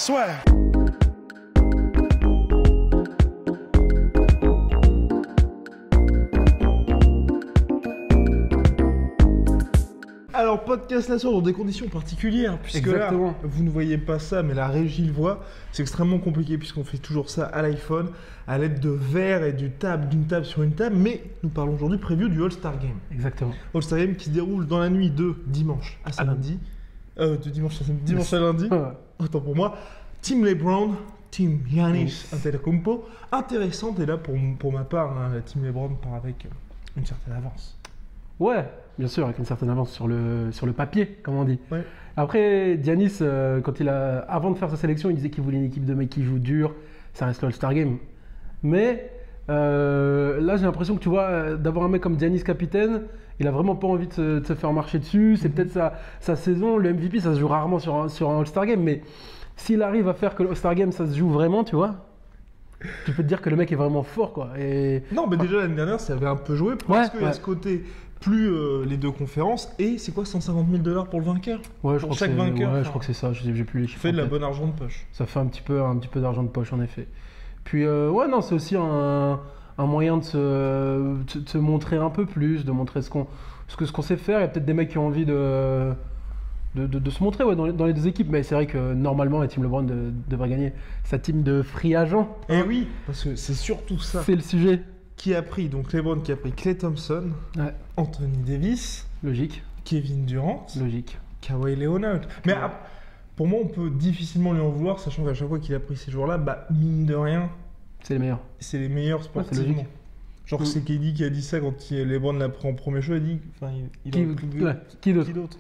swear. Alors, podcast là-sur dans des conditions particulières, puisque Exactement. là, vous ne voyez pas ça, mais la régie le voit. C'est extrêmement compliqué puisqu'on fait toujours ça à l'iPhone, à l'aide de verres et d'une table sur une table. Mais nous parlons aujourd'hui preview du All-Star Game. Exactement. All-Star Game qui se déroule dans la nuit de dimanche à samedi. De dimanche à samedi. Dimanche à lundi. Ouais. Autant pour moi. Team LeBron, Team Giannis Antetokounmpo. Intéressante. Et là, pour ma part, hein, la Team LeBron part avec une certaine avance. Ouais, bien sûr, avec une certaine avance sur le papier, comme on dit. Ouais. Après, Giannis, avant de faire sa sélection, il disait qu'il voulait une équipe de mecs qui jouent dur. Ça reste le All-Star Game. Mais là, j'ai l'impression que tu vois, d'avoir un mec comme Giannis capitaine, il a vraiment pas envie de se faire marcher dessus. C'est peut-être sa saison. Le MVP, ça se joue rarement sur un All-Star Game. Mais s'il arrive à faire que le All-Star Game, ça se joue vraiment, tu vois, tu peux te dire que le mec est vraiment fort, quoi. Et... Non, mais déjà l'année dernière, ça avait un peu joué parce qu'il y a ouais. ce côté plus les deux conférences et c'est quoi 150 000 $ pour le vainqueur? Ouais, je Pour crois chaque que c'est, vainqueur. ouais, je crois que c'est ça. J'ai plus les chiffres. Fait de en la tête. bonne argent de poche. Ça fait un petit peu d'argent de poche, en effet. Puis, ouais, non, c'est aussi un moyen de se montrer un peu plus, de montrer ce qu'on sait faire. Il y a peut-être des mecs qui ont envie de se montrer ouais, dans les deux équipes. Mais c'est vrai que normalement, la team LeBron devrait gagner sa team de free agent. Et oui, parce que c'est surtout ça C'est le sujet. qui a pris, donc LeBron qui a pris Klay Thompson, Ouais, Anthony Davis, logique. Kevin Durant, Logique. Kawhi Leonard. Mais pour moi, on peut difficilement lui en vouloir, sachant qu'à chaque fois qu'il a pris ces joueurs-là, bah, mine de rien, C'est les meilleurs. c'est les meilleurs c'est sportivement. logique. Genre, c'est KD qui a dit ça quand LeBron l'a pris en premier choix. Il a dit, enfin, il Qui, en a plus ouais, qui d'autre qui d'autre?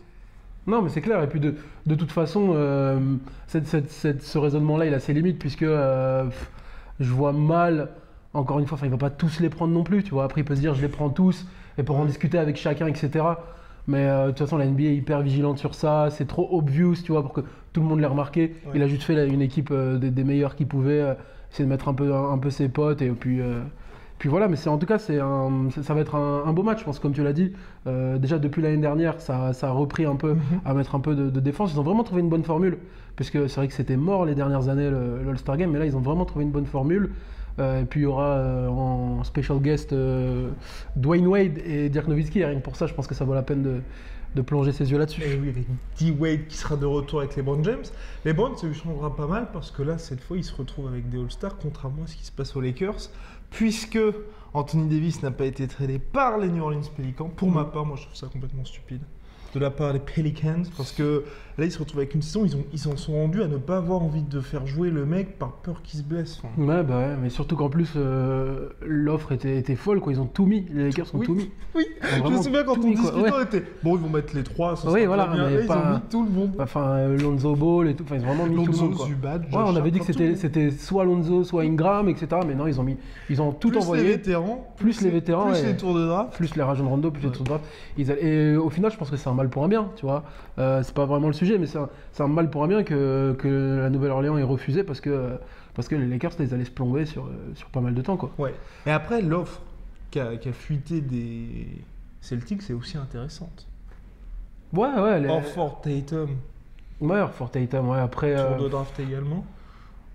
Non, mais c'est clair. Et puis de toute façon, ce raisonnement-là, il a ses limites puisque je vois mal. Encore une fois, il va pas tous les prendre non plus, tu vois. Après, il peut se dire, je les prends tous et pour en discuter avec chacun, etc. Mais de toute façon, la NBA est hyper vigilante sur ça. C'est trop obvious, tu vois, pour que tout le monde l'ait remarqué. Ouais. Il a juste fait là, une équipe des meilleurs qu'il pouvait, essayer de mettre un peu ses potes et puis voilà. Mais en tout cas, ça va être un beau match, je pense, comme tu l'as dit. Déjà, depuis l'année dernière, ça a repris un peu à mettre un peu de défense. Ils ont vraiment trouvé une bonne formule, puisque c'est vrai que c'était mort les dernières années, l'All-Star Game. Mais là, ils ont vraiment trouvé une bonne formule. Et puis il y aura en special guest Dwayne Wade et Dirk Nowitzki. Et rien que pour ça, je pense que ça vaut la peine de plonger ses yeux là-dessus. Et oui, avec D-Wade qui sera de retour avec LeBron James. LeBron, ça lui changera pas mal parce que là, cette fois, il se retrouve avec des All-Stars, contrairement à ce qui se passe aux Lakers, puisque Anthony Davis n'a pas été tradé par les New Orleans Pelicans. Pour ma part, moi, je trouve ça complètement stupide de la part des Pelicans, parce que là, ils se retrouvent avec une saison, ils en sont rendus à ne pas avoir envie de faire jouer le mec par peur qu'il se blesse. Enfin, Ouais, bah ouais, mais surtout qu'en plus, l'offre était folle, quoi. Ils ont tout mis, les Lakers ont tout mis. Oui, Ils ont je me vraiment souviens quand tout on mis, quoi. discutait, Ouais. on était bon, ils vont mettre les trois, ça Oui, sera voilà, très bien. mais Là, ils pas- ont mis tout le monde. Enfin, Lonzo Ball et tout, enfin, ils ont vraiment mis tout le Lonzo, monde, quoi. Zubac, Ouais, Josh on avait dit Hart, que c'était soit Lonzo, soit Ingram, etc. Mais non, ils ont tout plus envoyé. les vétérans, Plus les vétérans, plus ouais. les tours de draft. Plus les rajon de Rondo, plus les tours de draft. Et au final, je pense que c'est un mal pour un bien, tu vois. C'est pas vraiment le sujet, mais c'est un mal pour un bien que la Nouvelle-Orléans ait refusé parce que les Lakers les allaient se plomber sur pas mal de temps, quoi. Ouais. Et après, l'offre qui a fuité des Celtics c'est aussi intéressante. Ouais, Horford, Tatum, Ouais, Fort Tatum, ouais, après... tour de draft également.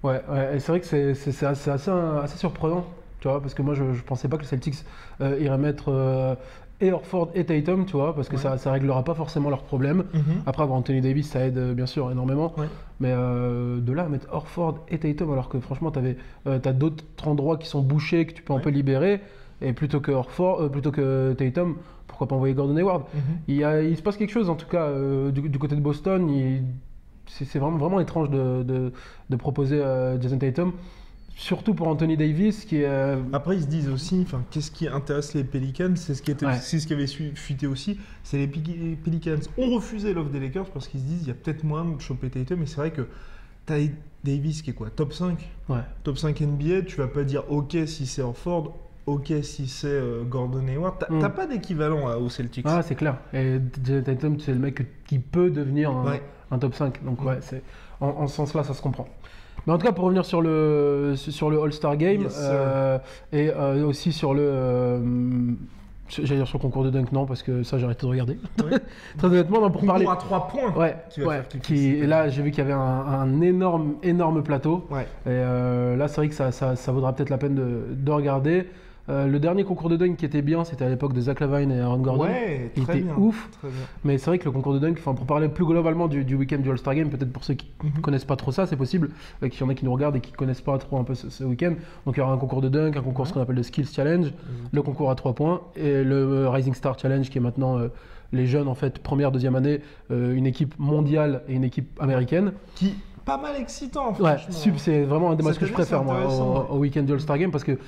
Ouais, et c'est vrai que c'est assez surprenant, tu vois, parce que moi, je pensais pas que les Celtics iraient mettre et Horford et Tatum, tu vois, parce que Ouais. ça réglera pas forcément leurs problèmes. Après, avoir Anthony Davis, ça aide bien sûr énormément. Ouais. Mais de là à mettre Horford et Tatum, alors que franchement, t'as d'autres endroits qui sont bouchés, que tu peux un Ouais. peu libérer, et plutôt que Tatum, pourquoi pas envoyer Gordon Hayward? Il se passe quelque chose, en tout cas, du côté de Boston. C'est vraiment étrange de proposer Jason Tatum, surtout pour Anthony Davis, qui est... Après, ils se disent aussi, enfin, qu'est-ce qui intéresse les Pelicans, c'est ce qui Ouais. ce qui avait fuité aussi, c'est les Pelicans ont refusé l'offre des Lakers parce qu'ils se disent, il y a peut-être moyen de choper Tatum, mais c'est vrai que t'as Davis qui est quoi, top 5 Ouais. Top 5 NBA, tu vas pas dire ok si c'est Horford, ok si c'est Gordon Hayward, t'as pas d'équivalent aux Celtics. Ah, c'est clair. Et Jason Tatum, c'est le mec qui peut devenir Ouais. un top 5. Donc ouais, en ce sens-là, ça se comprend. Mais en tout cas, pour revenir sur le All-Star Game, Yes, sir. et aussi sur J'allais dire sur le concours de dunk, non, parce que ça, j'ai arrêté de regarder. Ouais. Très honnêtement, non, pour Concours parler. à 3 points. Ouais, Qui va ouais, faire kiffer. et là, j'ai vu qu'il y avait un énorme plateau. Ouais. Et là, c'est vrai que ça vaudra peut-être la peine de regarder. Le dernier concours de dunk qui était bien, c'était à l'époque de Zach LaVine et Aaron Gordon. Ouais, Il très était bien. ouf. Très bien. Mais c'est vrai que le concours de dunk, pour parler plus globalement du week-end du All-Star Game, peut-être pour ceux qui connaissent pas trop ça, c'est possible, qu'il y en a qui nous regardent et qui connaissent pas trop un peu ce week-end. Donc il y aura un concours de dunk, un concours ce qu'on appelle le Skills Challenge, le concours à 3 points et le Rising Star Challenge qui est maintenant les jeunes en fait, première, deuxième année, une équipe mondiale et une équipe américaine. Qui pas mal excitant, Ouais, franchement. c'est vraiment un des matchs Cette que je année, préfère c'est moi intéressant, au week-end du All-Star Game parce que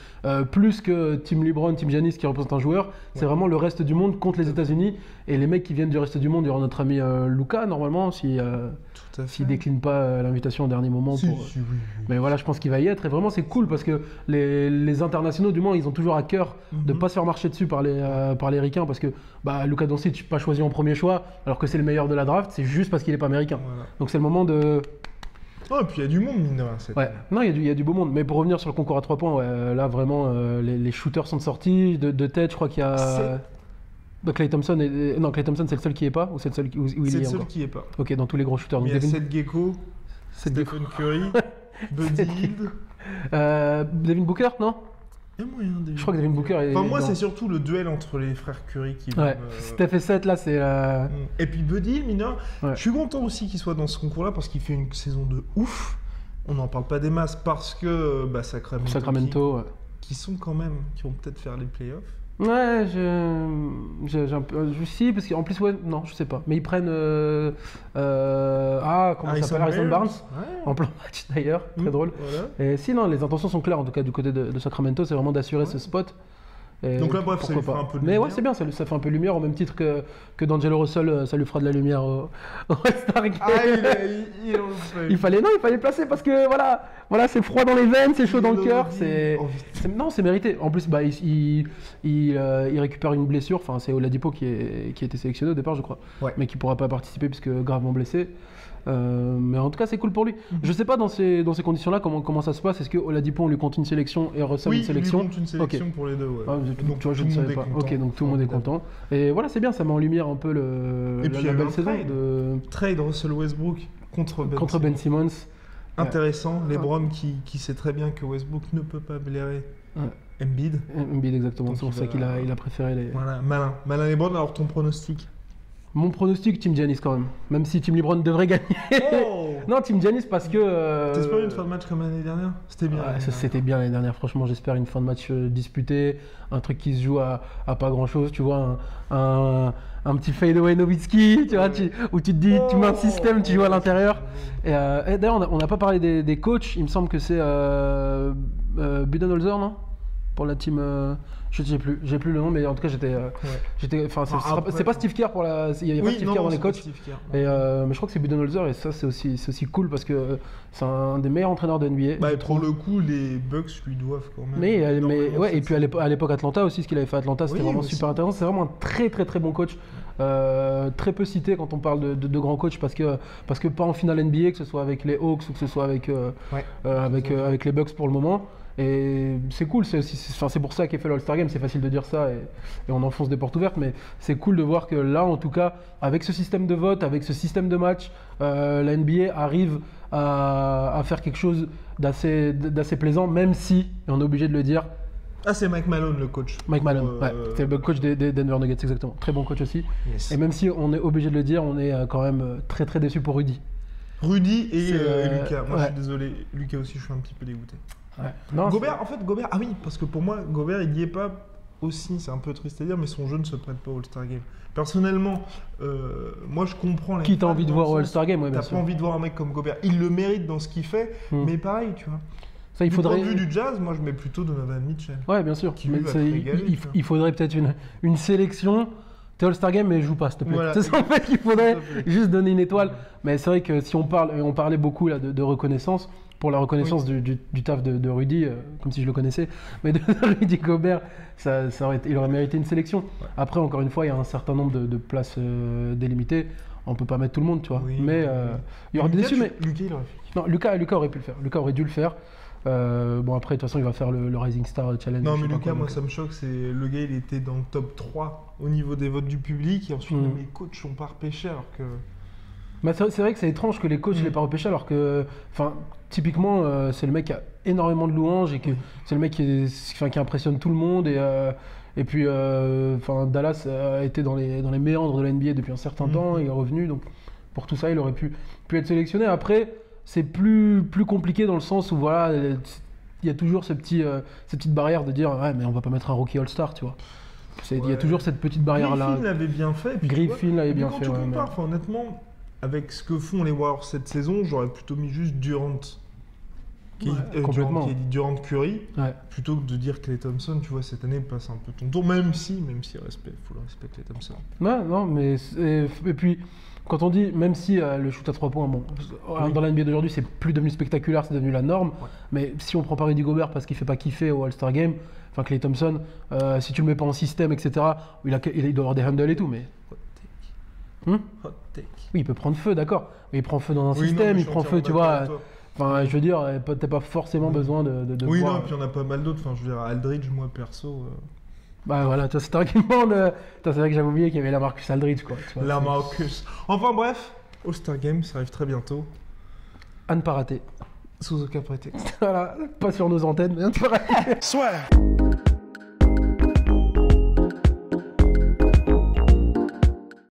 plus que Team LeBron, Team Giannis qui représente un joueur, c'est vraiment le reste du monde contre les États-Unis et les mecs qui viennent du reste du monde. Il y aura notre ami Luka normalement si Tout à fait. s'il décline pas l'invitation au dernier moment. Si, pour, si, oui. Mais voilà, je pense qu'il va y être et vraiment c'est cool parce que les internationaux du moins ils ont toujours à cœur de pas se faire marcher dessus par les ricains parce que Luka Doncic pas choisi en premier choix alors que c'est le meilleur de la draft, c'est juste parce qu'il est pas américain. Voilà. Donc c'est le moment de Oh, et puis il y a du monde, mine de rien. Ouais, non, il y a du beau monde. Mais pour revenir sur le concours à 3 points, ouais, là vraiment, les shooters sont sortis. De tête, je crois qu'il y a. Klay Thompson. Non, Klay Thompson, c'est le seul qui est pas ou c'est le seul où il C'est est le seul encore qui est pas. Ok, dans tous les gros shooters. Mais Donc il y a Seth Gecko, Seth Stephen Curry, Buddy Hield. Devin Booker, non Il y a moyen de. Je crois que Devin Booker est. Enfin, moi, dans- c'est surtout le duel entre les frères Curry qui vont. Ouais, Steph et Seth, là, c'est. Et puis Buddy Hield, mineur. Ouais. Je suis content aussi qu'il soit dans ce concours-là parce qu'il fait une saison de ouf. On n'en parle pas des masses parce que Sacramento, ouais. qui sont quand même, qui vont peut-être faire les playoffs. Ouais, j'ai un peu. Si, parce qu'en plus, ouais, non, je sais pas. Mais ils prennent. Comment ça s'appelle Harrison Barnes Ouais. en plein match d'ailleurs, très drôle. Voilà. Et si, non, les intentions sont claires en tout cas du côté de Sacramento, c'est vraiment d'assurer ce spot. Et Donc là, bref, ça pourquoi lui fera pas. un peu de Mais lumière. ouais, c'est bien, ça fait un peu de lumière au même titre que D'Angelo Russell, ça lui fera de la lumière au All-Star Game. Ah, il en fait. il fallait placer parce que voilà, c'est froid dans les veines, c'est chaud dans le cœur, Oh, non, c'est mérité. En plus, il récupère une blessure. Enfin, c'est Oladipo qui a été sélectionné au départ, je crois, Ouais. mais qui pourra pas participer puisque gravement blessé. Mais en tout cas, c'est cool pour lui. Je sais pas dans ces conditions-là comment ça se passe. Est-ce que Oladipo on lui compte une sélection et Russell Oui, une sélection il lui compte une sélection pour les deux. Ouais. Ah, Donc, tu vois, je tout ne le monde savais est pas. content. Ok, donc tout le monde est content. Et voilà, c'est bien, ça met en lumière un peu Et puis, il y la a eu belle un saison trade. Trade Russell Westbrook contre Ben Simmons. Intéressant. LeBron qui sait très bien que Westbrook ne peut pas blairer Ouais. Embiid. Embiid, exactement. Donc, C'est pour il ça va- qu'il a préféré les. Voilà, malin. Malin LeBron, alors ton pronostic Mon pronostic, Team Giannis quand même. Même si Team LeBron devrait gagner. Oh Non, Team Giannis parce que. T'espères une fin de match comme l'année dernière C'était bien. Ouais, l'année ça, dernière. c'était bien l'année dernière. Franchement, j'espère une fin de match disputée, un truc qui se joue à pas grand chose. Tu vois, un petit fadeaway Nowitzki, tu vois, où tu te dis, tu mets un système, tu joues à l'intérieur. Et d'ailleurs, on n'a pas parlé des coachs. Il me semble que c'est Budenholzer, non pour la team. Je sais plus, j'ai plus le nom, mais en tout cas enfin, c'est pas Steve Kerr pour la. Il y a pas Steve Kerr dans les coachs. Mais je crois que c'est Budenholzer et ça c'est aussi cool parce que c'est un des meilleurs entraîneurs de NBA. Bah, je pour trouve. le coup, les Bucks lui doivent quand même. Mais énormément ouais, et cette puis à l'époque Atlanta aussi, ce qu'il avait fait à Atlanta, c'était Oui, vraiment aussi. super intéressant. C'est vraiment un très très très bon coach. Très peu cité quand on parle de grands coachs parce que pas en finale NBA, que ce soit avec les Hawks ou que ce soit avec les Bucks pour le moment. Et c'est cool, c'est pour ça qu'est fait l'All-Star Game, c'est facile de dire ça et on enfonce des portes ouvertes, mais c'est cool de voir que là, en tout cas, avec ce système de vote, avec ce système de match, la NBA arrive à faire quelque chose d'assez plaisant, même si, et on est obligé de le dire, Ah, c'est Mike Malone le coach. Mike Malone, ouais, c'est le coach des Denver Nuggets, exactement, très bon coach aussi. Yes. Et même si on est obligé de le dire, on est quand même très très déçu pour Rudy. Rudy et C'est, Lucas. Moi, ouais. je suis désolé. Lucas aussi, je suis un petit peu dégoûté. Ouais. Non, Gobert, ah oui, parce que pour moi, Gobert, il n'y est pas aussi, c'est un peu triste à dire, mais son jeu ne se prête pas au All-Star Game. Personnellement, moi je comprends les qui t'a fans envie de dans voir le au sens All-Star Game, ouais, bien T'as pas sûr. envie de voir un mec comme Gobert. Il le mérite dans ce qu'il fait, mais pareil, tu vois. Ça, il Du faudrait. point de vue du Jazz, moi je mets plutôt Donovan Mitchell. Ouais, bien sûr. Qui lui Mais va c'est- te régaler, tu vois. il faudrait peut-être une sélection. T'es All-Star Game, mais joue pas, s'il te plaît. Voilà. C'est ça en fait qu'il faudrait Tout à fait. juste donner une étoile. Mais c'est vrai que si on parle, et on parlait beaucoup là de reconnaissance, pour la reconnaissance du taf de Rudy, comme si je le connaissais, mais de Rudy Gobert, il aurait mérité une sélection. Après, encore une fois, il y a un certain nombre de places délimitées. On peut pas mettre tout le monde, tu vois. Oui, mais il y aura des déçus, mais Lucas, il aurait fait. non, Lucas aurait pu le faire. Lucas aurait dû le faire. Bon, après, de toute façon, il va faire le Rising Star Challenge. Non, je mais sais pas Lucas, quoi, moi donc, ça me choque, c'est le gars il était dans le top 3 au niveau des votes du public et ensuite Mm. mes coachs sont pas repêchés alors que. Bah, c'est vrai que c'est étrange que les coachs ne l'aient pas repêché alors que, enfin, typiquement, c'est le mec qui a énormément de louanges et que c'est le mec qui impressionne tout le monde et puis, enfin, Dallas a été dans les méandres de la NBA depuis un certain temps, il est revenu, donc pour tout ça, il aurait pu être sélectionné. Après, c'est plus compliqué dans le sens où voilà, il y a toujours cette petite barrière de dire ouais, mais on va pas mettre un rookie All-Star, tu vois. Il y a toujours cette petite barrière là. Griffin l'avait bien fait. et puis, Griffin tu vois, l'avait et puis bien quand fait, tu ouais, compares, enfin, honnêtement, avec ce que font les Warriors cette saison, j'aurais plutôt mis juste Durant. Complètement. Durant Curry, Ouais. plutôt que de dire Klay Thompson, tu vois, cette année passe un peu ton tour, même si faut le respect Klay Thompson. Ouais, non, mais et puis quand on dit même si le shoot à 3 points, bon, dans la NBA d'aujourd'hui, c'est plus devenu spectaculaire, c'est devenu la norme. Ouais. Mais si on prend pas Rudy Gobert parce qu'il fait pas kiffer au All-Star Game, enfin Klay Thompson, si tu le mets pas en système, etc., il doit avoir des handles et tout, mais Hot take. Hmm Hot take. oui, il peut prendre feu, d'accord. Mais il prend feu dans un Oui, non, système, mais il je prend suis feu, tu entièrement vois. d'accord avec toi. Enfin, je veux dire, t'as pas forcément besoin de Oui, voir. non, et puis on a pas mal d'autres. Enfin, je veux dire, Aldridge, moi perso. Bah voilà, c'est un argument de. C'est vrai que j'avais oublié qu'il y avait la Marcus Aldridge, quoi. tu vois, La c'est- Marcus. Enfin bref, All-Star Game, ça arrive très bientôt. À ne pas rater. Sous aucun prétexte. Voilà, pas sur nos antennes, mais à ne pas rater. Swear.